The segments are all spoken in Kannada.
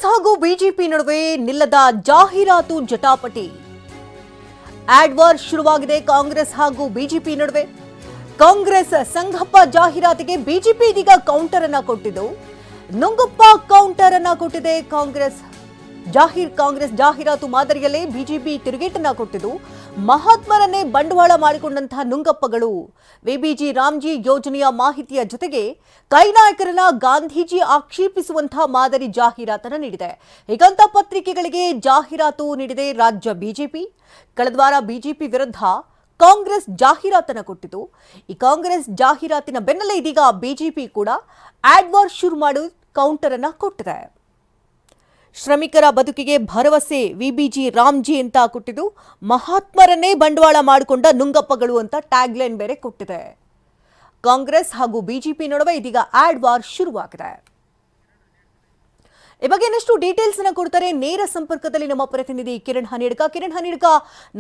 ಕಾಂಗ್ರೆಸ್ ಹಾಗೂ ಬಿಜೆಪಿ ನಡುವೆ ನಿಲ್ಲದ ಜಾಹೀರಾತು ಜಟಾಪಟಿ. ಆಡ್ ವಾರ್ ಶುರುವಾಗಿದೆ ಕಾಂಗ್ರೆಸ್ ಹಾಗೂ ಬಿಜೆಪಿ ನಡುವೆ. ಕಾಂಗ್ರೆಸ್ ಸಂಗಪ್ಪ ಜಾಹೀರಾತಿಗೆ ಬಿಜೆಪಿ ಇದೀಗ ಕೌಂಟರ್ ಅನ್ನ ಕೊಟ್ಟಿದ್ದು, ನುಂಗಪ್ಪ ಕೌಂಟರ್ ಅನ್ನ ಕೊಟ್ಟಿದೆ ಕಾಂಗ್ರೆಸ್ ಜಾಹೀರಾತು ಮಾದರಿಯಲ್ಲೇ ಬಿಜೆಪಿ ತಿರುಗೇಟನ್ನ ಕೊಟ್ಟಿದ್ದು, ಮಹಾತ್ಮರನ್ನೇ ಬಂಡವಾಳ ಮಾಡಿಕೊಂಡಂತಹ ನುಂಗಪ್ಪಗಳು ವಿಬಿಜಿ ರಾಮ್ಜಿ ಯೋಜನೆಯ ಮಾಹಿತಿಯ ಜೊತೆಗೆ ಕೈನಾಯಕರನ್ನ ಗಾಂಧೀಜಿ ಆಕ್ಷೇಪಿಸುವಂತಹ ಮಾದರಿ ಜಾಹೀರಾತನ್ನ ನೀಡಿದೆ. ಹೀಗಂತ ಪತ್ರಿಕೆಗಳಿಗೆ ಜಾಹೀರಾತು ನೀಡಿದೆ ರಾಜ್ಯ ಬಿಜೆಪಿ. ಕಳೆದ ವಾರ ಬಿಜೆಪಿ ವಿರುದ್ಧ ಕಾಂಗ್ರೆಸ್ ಜಾಹೀರಾತನ್ನ ಕೊಟ್ಟಿತು. ಈ ಕಾಂಗ್ರೆಸ್ ಜಾಹೀರಾತಿನ ಬೆನ್ನಲ್ಲೇ ಇದೀಗ ಬಿಜೆಪಿ ಕೂಡ ಆಡ್ ವಾರ್ ಶುರು ಮಾಡಿ ಕೌಂಟರ್ ಅನ್ನ ಕೊಟ್ಟಿದೆ. ಶ್ರಮಿಕರ ಬದುಕಿಗೆ ಭರವಸೆ ವಿಬಿಜಿ ರಾಮ್ಜಿ ಅಂತ ಕೊಟ್ಟಿದ್ದು, ಮಹಾತ್ಮರನ್ನೇ ಬಂಡವಾಳ ಮಾಡಿಕೊಂಡ ನುಂಗಪ್ಪಗಳು ಅಂತ ಟ್ಯಾಗ್ ಲೈನ್ ಬೇರೆ ಕೊಟ್ಟಿದೆ. ಕಾಂಗ್ರೆಸ್ ಹಾಗೂ ಬಿಜೆಪಿ ನಡುವೆ ಇದೀಗ ಆಡ್ ವಾರ್ ಶುರುವಾಗಿದೆ. ಈ ಬಗ್ಗೆ ಇನ್ನಷ್ಟು ಡೀಟೇಲ್ಸ್ ಅನ್ನ ಕೊಡ್ತಾರೆ ನೇರ ಸಂಪರ್ಕದಲ್ಲಿ ನಮ್ಮ ಪ್ರತಿನಿಧಿ ಕಿರಣ್ ಹನಿಡ್ಕ.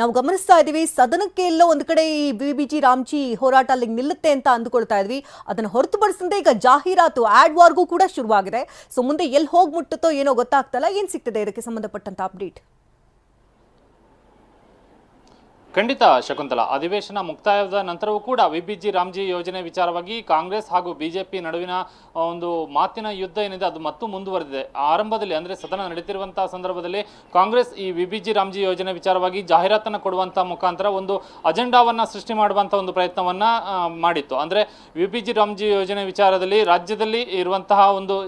ನಾವು ಗಮನಿಸ್ತಾ ಇದೀವಿ, ಸದನಕ್ಕೆ ಎಲ್ಲೋ ಒಂದು ಕಡೆ ಈ ಬಿಬಿಜಿ ರಾಮ್ಜಿ ಹೋರಾಟ ಅಲ್ಲಿಗೆ ನಿಲ್ಲುತ್ತೆ ಅಂತ ಅಂದುಕೊಳ್ತಾ ಇದ್ವಿ. ಅದನ್ನು ಹೊರತುಪಡಿಸಿದಂತೆ ಈಗ ಜಾಹೀರಾತು ಆಡ್ ವಾರ್ಗೂ ಕೂಡ ಶುರುವಾಗಿದೆ. ಸೊ ಮುಂದೆ ಎಲ್ಲಿ ಹೋಗಿ ಮುಟ್ಟುತ್ತೋ ಏನೋ ಗೊತ್ತಾಗ್ತಲ್ಲ. ಏನ್ ಸಿಗ್ತದೆ ಇದಕ್ಕೆ ಸಂಬಂಧಪಟ್ಟಂತ ಅಪ್ಡೇಟ್? ಖಂಡಿತ ಶಕುಂತಲಾ, ಅಧಿವೇಶನ ಮುಕ್ತಾಯದ ನಂತರವೂ ಕೂಡ ವಿಬಿಜಿ ರಾಮ್ಜಿ ಯೋಜನೆ ವಿಚಾರವಾಗಿ ಕಾಂಗ್ರೆಸ್ ಹಾಗೂ ಬಿಜೆಪಿ ನಡುವಿನ ಒಂದು ಮಾತಿನ ಯುದ್ಧ ಏನಿದೆ ಅದು ಮತ್ತು ಮುಂದುವರೆದಿದೆ. ಆರಂಭದಲ್ಲಿ ಅಂದರೆ ಸದನ ನಡೀತಿರುವಂತಹ ಸಂದರ್ಭದಲ್ಲಿ ಕಾಂಗ್ರೆಸ್ ಈ ವಿಬಿಜಿ ರಾಮ್ಜಿ ಯೋಜನೆ ವಿಚಾರವಾಗಿ ಜಾಹೀರಾತನ್ನು ಕೊಡುವಂಥ ಮುಖಾಂತರ ಒಂದು ಅಜೆಂಡಾವನ್ನು ಸೃಷ್ಟಿ ಮಾಡುವಂಥ ಒಂದು ಪ್ರಯತ್ನವನ್ನು ಮಾಡಿತ್ತು. ಅಂದರೆ ವಿಬಿಜಿ ರಾಮ್ಜಿ ಯೋಜನೆ ವಿಚಾರದಲ್ಲಿ ರಾಜ್ಯದಲ್ಲಿ ಇರುವಂತಹ ಒಂದು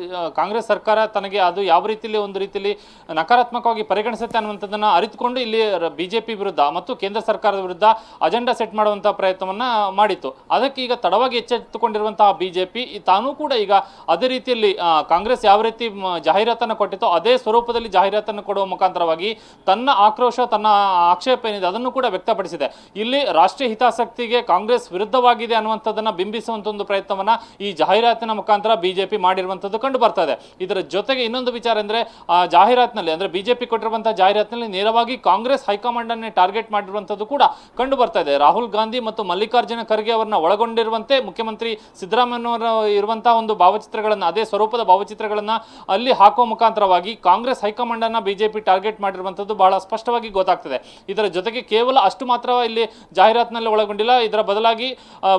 ಕಾಂಗ್ರೆಸ್ ಸರ್ಕಾರ ತನಗೆ ಅದು ಯಾವ ರೀತಿಯಲ್ಲಿ ಒಂದು ರೀತಿಯಲ್ಲಿ ನಕಾರಾತ್ಮಕವಾಗಿ ಪರಿಗಣಿಸುತ್ತೆ ಅನ್ನುವಂಥದ್ದನ್ನು ಅರಿತುಕೊಂಡು ಇಲ್ಲಿ ಬಿಜೆಪಿ ವಿರುದ್ಧ ಮತ್ತು ಕೇಂದ್ರ ಸರ್ಕಾರದ ವಿರುದ್ಧ ಅಜೆಂಡಾ ಸೆಟ್ ಮಾಡುವಂತಹ ಪ್ರಯತ್ನವನ್ನ ಮಾಡಿತ್ತು. ಅದಕ್ಕೆ ಈಗ ತಡವಾಗಿ ಎಚ್ಚೆತ್ತುಕೊಂಡಿರುವಂತಹ ಬಿಜೆಪಿ ತಾನೂ ಕೂಡ ಈಗ ಅದೇ ರೀತಿಯಲ್ಲಿ ಕಾಂಗ್ರೆಸ್ ಯಾವ ರೀತಿ ಜಾಹೀರಾತನ್ನು ಕೊಟ್ಟಿತ್ತೋ ಅದೇ ಸ್ವರೂಪದಲ್ಲಿ ಜಾಹೀರಾತನ್ನು ಕೊಡುವ ಮುಖಾಂತರವಾಗಿ ತನ್ನ ಆಕ್ರೋಶ, ತನ್ನ ಆಕ್ಷೇಪ ಏನಿದೆ ಅದನ್ನು ಕೂಡ ವ್ಯಕ್ತಪಡಿಸಿದೆ. ಇಲ್ಲಿ ರಾಷ್ಟ್ರೀಯ ಹಿತಾಸಕ್ತಿಗೆ ಕಾಂಗ್ರೆಸ್ ವಿರುದ್ಧವಾಗಿದೆ ಅನ್ನುವಂಥದ್ದನ್ನ ಬಿಂಬಿಸುವಂತ ಒಂದು ಪ್ರಯತ್ನವನ್ನ ಈ ಜಾಹೀರಾತಿನ ಮುಖಾಂತರ ಬಿಜೆಪಿ ಮಾಡಿರುವಂಥದ್ದು ಕಂಡು ಬರ್ತಾ ಇದೆ. ಇದರ ಜೊತೆಗೆ ಇನ್ನೊಂದು ವಿಚಾರ ಅಂದ್ರೆ ಜಾಹೀರಾತಿನಲ್ಲಿ ಅಂದ್ರೆ ಬಿಜೆಪಿ ಕೊಟ್ಟಿರುವಂತಹ ಜಾಹೀರಾತಿನಲ್ಲಿ ನೇರವಾಗಿ ಕಾಂಗ್ರೆಸ್ ಹೈಕಮಾಂಡ್ ಅನ್ನೇ ಟಾರ್ಗೆಟ್ ಮಾಡಿರುವಂಥದ್ದು ಕೂಡ ಕಂಡು ಬರ್ತಾ ಇದೆ. ರಾಹುಲ್ ಗಾಂಧಿ ಮತ್ತು ಮಲ್ಲಿಕಾರ್ಜುನ ಖರ್ಗೆ ಅವರನ್ನ ಒಳಗೊಂಡಿರುವಂತೆ ಮುಖ್ಯಮಂತ್ರಿ ಸಿದ್ದರಾಮಯ್ಯ ಇರುವಂತಹ ಒಂದು ಭಾವಚಿತ್ರಗಳನ್ನ, ಅದೇ ಸ್ವರೂಪದ ಭಾವಚಿತ್ರಗಳನ್ನ ಅಲ್ಲಿ ಹಾಕುವ ಮುಖಾಂತರವಾಗಿ ಕಾಂಗ್ರೆಸ್ ಹೈಕಮಾಂಡ್ ಅನ್ನ ಬಿಜೆಪಿ ಟಾರ್ಗೆಟ್ ಮಾಡಿರುವಂತದ್ದು ಬಹಳ ಸ್ಪಷ್ಟವಾಗಿ ಗೊತ್ತಾಗ್ತದೆ. ಇದರ ಜೊತೆಗೆ ಕೇವಲ ಅಷ್ಟು ಮಾತ್ರ ಇಲ್ಲಿ ಜಾಹೀರಾತಿನಲ್ಲಿ ಒಳಗೊಂಡಿಲ್ಲ, ಇದರ ಬದಲಾಗಿ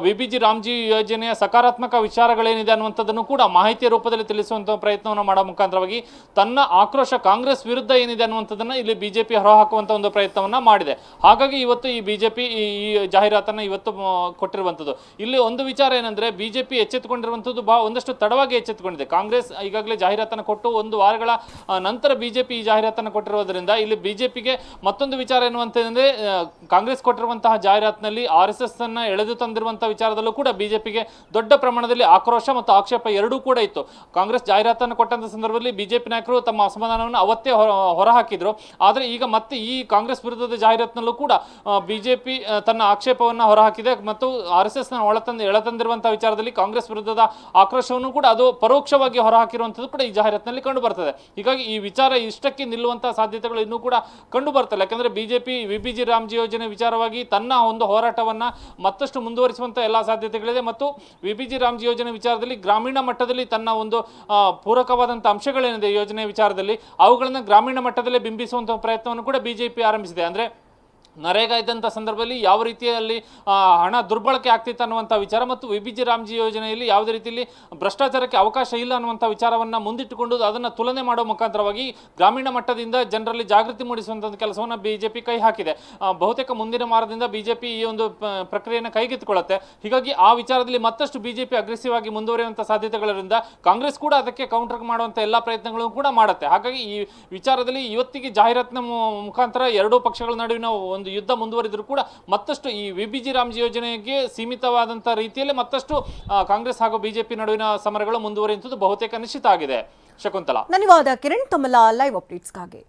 ವಿಬಿಜಿ ರಾಮ್ಜಿ ಯೋಜನೆಯ ಸಕಾರಾತ್ಮಕ ವಿಚಾರಗಳೇನಿದೆ ಅನ್ನುವಂಥದ್ದನ್ನು ಕೂಡ ಮಾಹಿತಿಯ ರೂಪದಲ್ಲಿ ತಿಳಿಸುವಂತಹ ಪ್ರಯತ್ನವನ್ನು ಮಾಡೋ ಮುಖಾಂತರವಾಗಿ ತನ್ನ ಆಕ್ರೋಶ ಕಾಂಗ್ರೆಸ್ ವಿರುದ್ಧ ಏನಿದೆ ಅನ್ನುವಂಥದ್ದನ್ನ ಇಲ್ಲಿ ಬಿಜೆಪಿ ಹೊರಹಾಕುವಂತ ಒಂದು ಪ್ರಯತ್ನವನ್ನ ಮಾಡಿದೆ. ಹಾಗಾಗಿ ಇವತ್ತು ಈ ಬಿಜೆಪಿ ಈ ಜಾಹೀರಾತನ್ನ ಇವತ್ತು ಕೊಟ್ಟಿರುವಂಥದ್ದು. ಇಲ್ಲಿ ಒಂದು ವಿಚಾರ ಏನಂದ್ರೆ ಬಿಜೆಪಿ ಎಚ್ಚೆತ್ತುಕೊಂಡಿರುವಂಥದ್ದು ಒಂದಷ್ಟು ತಡವಾಗಿ ಎಚ್ಚೆತ್ತುಕೊಂಡಿದೆ. ಕಾಂಗ್ರೆಸ್ ಈಗಾಗಲೇ ಜಾಹೀರಾತನ್ನು ಕೊಟ್ಟು ಒಂದು ವಾರಗಳ ನಂತರ ಬಿಜೆಪಿ ಈ ಜಾಹೀರಾತನ್ನು ಕೊಟ್ಟಿರುವುದರಿಂದ ಇಲ್ಲಿ ಬಿಜೆಪಿಗೆ ಮತ್ತೊಂದು ವಿಚಾರ ಎನ್ನುವಂತಂದ್ರೆ ಕಾಂಗ್ರೆಸ್ ಕೊಟ್ಟಿರುವಂತಹ ಜಾಹೀರಾತಿನಲ್ಲಿ RSS ಅನ್ನ ಎಳೆದು ತಂದಿರುವಂತಹ ವಿಚಾರದಲ್ಲೂ ಕೂಡ ಬಿಜೆಪಿಗೆ ದೊಡ್ಡ ಪ್ರಮಾಣದಲ್ಲಿ ಆಕ್ರೋಶ ಮತ್ತು ಆಕ್ಷೇಪ ಎರಡೂ ಕೂಡ ಇತ್ತು. ಕಾಂಗ್ರೆಸ್ ಜಾಹೀರಾತನ್ನು ಕೊಟ್ಟಂತ ಸಂದರ್ಭದಲ್ಲಿ ಬಿಜೆಪಿ ನಾಯಕರು ತಮ್ಮ ಅಸಮಾಧಾನವನ್ನು ಅವತ್ತೇ ಹೊರಹಾಕಿದ್ರು. ಆದರೆ ಈಗ ಮತ್ತೆ ಈ ಕಾಂಗ್ರೆಸ್ ವಿರುದ್ಧದ ಜಾಹೀರಾತಿನಲ್ಲೂ ಕೂಡ ಬಿಜೆಪಿ ತನ್ನ ಆಕ್ಷೇಪವನ್ನು ಹೊರಹಾಕಿದೆ ಮತ್ತು RSS ಎಳೆತಂದಿರುವಂತಹ ವಿಚಾರದಲ್ಲಿ ಕಾಂಗ್ರೆಸ್ ವಿರುದ್ಧದ ಆಕ್ರೋಶವನ್ನು ಕೂಡ ಅದು ಪರೋಕ್ಷವಾಗಿ ಹೊರಹಾಕಿರುವಂಥದ್ದು ಕೂಡ ಈ ಜಾಹೀರಾತಿನಲ್ಲಿ ಕಂಡು ಬರ್ತದೆ. ಹೀಗಾಗಿ ಈ ವಿಚಾರ ಇಷ್ಟಕ್ಕೆ ನಿಲ್ಲುವಂತಹ ಸಾಧ್ಯತೆಗಳು ಇನ್ನೂ ಕೂಡ ಕಂಡು ಬರ್ತಲ್ಲ. ಯಾಕಂದ್ರೆ ಬಿಜೆಪಿ ವಿಬಿಜಿ ರಾಮ್ಜಿ ಯೋಜನೆ ವಿಚಾರವಾಗಿ ತನ್ನ ಒಂದು ಹೋರಾಟವನ್ನ ಮತ್ತಷ್ಟು ಮುಂದುವರಿಸುವಂತ ಎಲ್ಲಾ ಸಾಧ್ಯತೆಗಳಿದೆ ಮತ್ತು ವಿಬಿಜಿ ರಾಮ್ಜಿ ಯೋಜನೆ ವಿಚಾರದಲ್ಲಿ ಗ್ರಾಮೀಣ ಮಟ್ಟದಲ್ಲಿ ತನ್ನ ಒಂದು ಪೂರಕವಾದಂತಹ ಅಂಶಗಳೇನಿದೆ ಯೋಜನೆ ವಿಚಾರದಲ್ಲಿ ಅವುಗಳನ್ನು ಗ್ರಾಮೀಣ ಮಟ್ಟದಲ್ಲೇ ಬಿಂಬಿಸುವಂತಹ ಪ್ರಯತ್ನವನ್ನು ಕೂಡ ಬಿಜೆಪಿ ಆರಂಭಿಸಿದೆ. ಅಂದ್ರೆ ನರೇಗಾ ಇದ್ದಂಥ ಸಂದರ್ಭದಲ್ಲಿ ಯಾವ ರೀತಿಯಲ್ಲಿ ಹಣ ದುರ್ಬಳಕೆ ಆಗ್ತಿತ್ತು ಅನ್ನುವಂಥ ವಿಚಾರ ಮತ್ತು ವಿಬಿಜಿ ರಾಮ್ಜಿ ಯೋಜನೆಯಲ್ಲಿ ಯಾವುದೇ ರೀತಿಯಲ್ಲಿ ಭ್ರಷ್ಟಾಚಾರಕ್ಕೆ ಅವಕಾಶ ಇಲ್ಲ ಅನ್ನುವಂಥ ವಿಚಾರವನ್ನು ಮುಂದಿಟ್ಟುಕೊಂಡು ಅದನ್ನು ತುಲನೆ ಮಾಡುವ ಮುಖಾಂತರವಾಗಿ ಗ್ರಾಮೀಣ ಮಟ್ಟದಿಂದ ಜನರಲ್ಲಿ ಜಾಗೃತಿ ಮೂಡಿಸುವಂಥ ಕೆಲಸವನ್ನು ಬಿಜೆಪಿ ಕೈ ಹಾಕಿದೆ. ಬಹುತೇಕ ಮುಂದಿನ ವಾರದಿಂದ ಬಿಜೆಪಿ ಈ ಒಂದು ಪ್ರಕ್ರಿಯೆಯನ್ನು ಕೈಗೆತ್ತಿಕೊಳ್ಳುತ್ತೆ. ಹೀಗಾಗಿ ಆ ವಿಚಾರದಲ್ಲಿ ಮತ್ತಷ್ಟು ಬಿಜೆಪಿ ಅಗ್ರೆಸಿವ್ ಆಗಿ ಮುಂದುವರಿಯುವಂಥ ಸಾಧ್ಯತೆಗಳಿಂದ ಕಾಂಗ್ರೆಸ್ ಕೂಡ ಅದಕ್ಕೆ ಕೌಂಟರ್ ಮಾಡುವಂಥ ಎಲ್ಲ ಪ್ರಯತ್ನಗಳನ್ನು ಕೂಡ ಮಾಡುತ್ತೆ. ಹಾಗಾಗಿ ಈ ವಿಚಾರದಲ್ಲಿ ಇವತ್ತಿಗೆ ಜಾಹೀರಾತಿನ ಮುಖಾಂತರ ಎರಡೂ ಪಕ್ಷಗಳ ನಡುವಿನ ಒಂದು ಯುದ್ಧ ಮುಂದುವರಿದರೂ ಕೂಡ ಮತ್ತಷ್ಟು ಈ ವಿಬಿಜಿ ರಾಮ್ಜಿ ಯೋಜನೆಗೆ ಸೀಮಿತವಾದಂತಹ ರೀತಿಯಲ್ಲಿ ಮತ್ತಷ್ಟು ಕಾಂಗ್ರೆಸ್ ಹಾಗೂ ಬಿಜೆಪಿ ನಡುವಿನ ಸಮರಗಳು ಮುಂದುವರಿಯುವಂಥದ್ದು ಬಹುತೇಕ ನಿಶ್ಚಿತ ಆಗಿದೆ. ಶಕುಂತಲಾ, ಧನ್ಯವಾದ ಕಿರಣ್, ತಮ್ಮ ಲೈವ್ ಅಪ್ಡೇಟ್ಸ್ಗಾಗಿ.